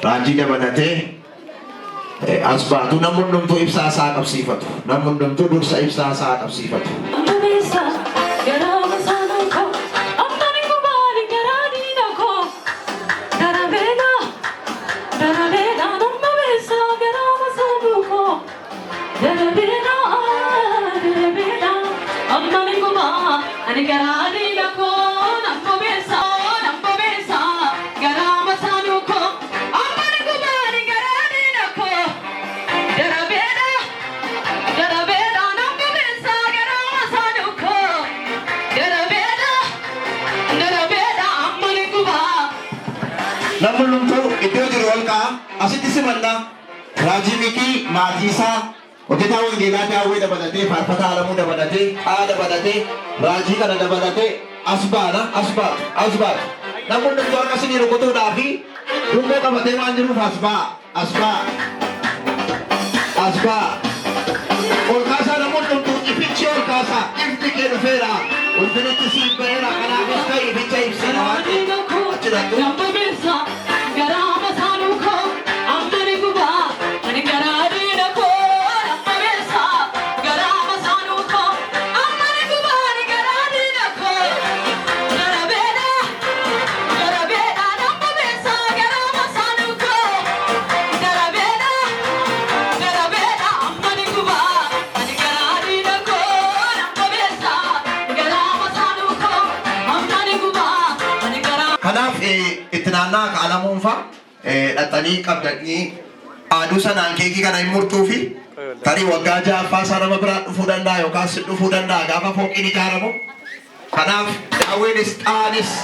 raajii dabalatee as baatu namoonni hundumtuu ibsaa isaa qabsiifatu. Namoonni hundumtuu dursa ibsaa isaa qabsiifatu. Namun untuk itu dirolka asyik disimanda rajimiki matisa oke tahu gila tahu ida badate farfata alamu ida badate ada badate raji kan ada badate asbana asbat namun untuk orang kasih niru kutu davi rumah kabate manjiru asba orkasa namun untuk ifici orkasa ifike fera untuk itu si pera karena bisa ifici ifsina tidak tu itinaanaa kaalamuun fa dhaxanii qabdanii aaduu sanaan keekii kana hin murtuufi tarii waggaa ja'affaa sana nama biraa dhufuu danda'a yookaan si dhufuu danda'a gaafa fooqiin ijaaramu. Kanaaf daawwinis xaanis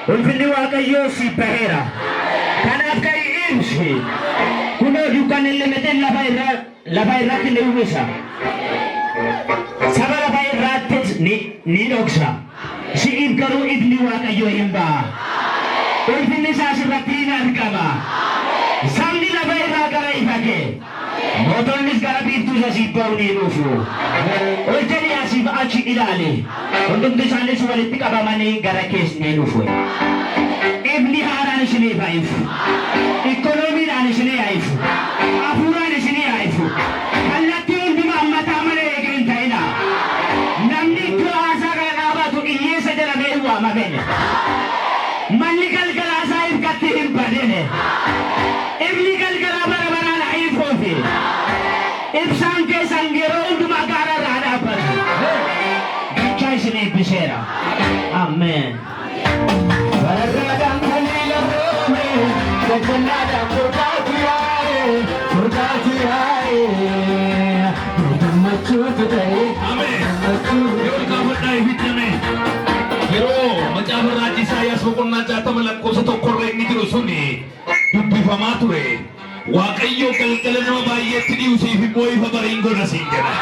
Ulfinni Waaqayyoo si baheera. Kanaaf ka'ii ibsi. Kunoo dukkana illee lafa irratti ni uwwisa. Saba lafa irrattis ni dhoksa. Si'iif garuu ifni Waaqayyoo hin ba'a. Ulfinni isaas irratti hin argama. Sabni lafa irraa gara ifa kee. Mootonnis gara biiftuu sasiif ba'u ni dhufu. Ol jedhii asiif achi ilaali. Hundumti isaanis walitti qabamanii gara kees ni dhufu. Ifni haaraan isiniif haa ifu. Malli galgalaasaa hirkatti hin badine. Ibni galgalaa bara baraan ha'iifoofi. Ibsaan keessan yeroo hundumaa gaara irraa dhaabbatu. Gachaa isin eebbiseera. Ameen. Bararraadhaan kaliila roome, gajjallaadhaan furdaatu yaa'e, furdaatu yaa'e. Gammachuutu ta'e. Ameen. Yoo gaafadhaa ibiddame. Yeroo macaafa raajii Isaayyaas boqonnaa 60 lakkoofsa tokkorra inni jiru suni dubbifamaa ture. Waaqayyo galgala nama baay'eetti dhiusiif immoo ifa bariin godha siin jedha.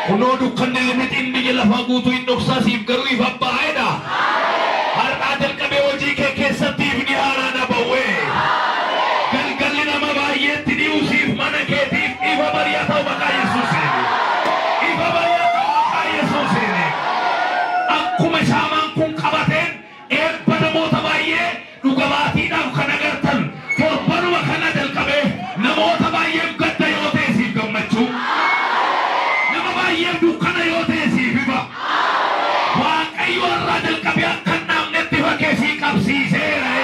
Kunoo dukkanni limixiin biyya lafaa guutuu hin dhoksaasiif garuu ifa baay'eedha. Har'aa jalqabee hojii kee keessatti ifni haaraan abawwee. Galgalli nama baay'eetti dhiusiif mana keetiif ifa bari'aa ta'u maqaa Yesuusiin. Ifa bari'aa ta'u maqaa Yesuusiin. Akkuma shaamaan kun qabateen eebba namoota baay'ee dhugabaatiidhaaf kan agartan torbanuma kana jalqabee namoota baay'eef gadda yoo ta'e siif gammachuu nama baay'eef dukkana yoo ta'e siif ifa Waaqayyo irraa jalqabee akka hin dhaabnetti ifa kee sii qabsiiseera.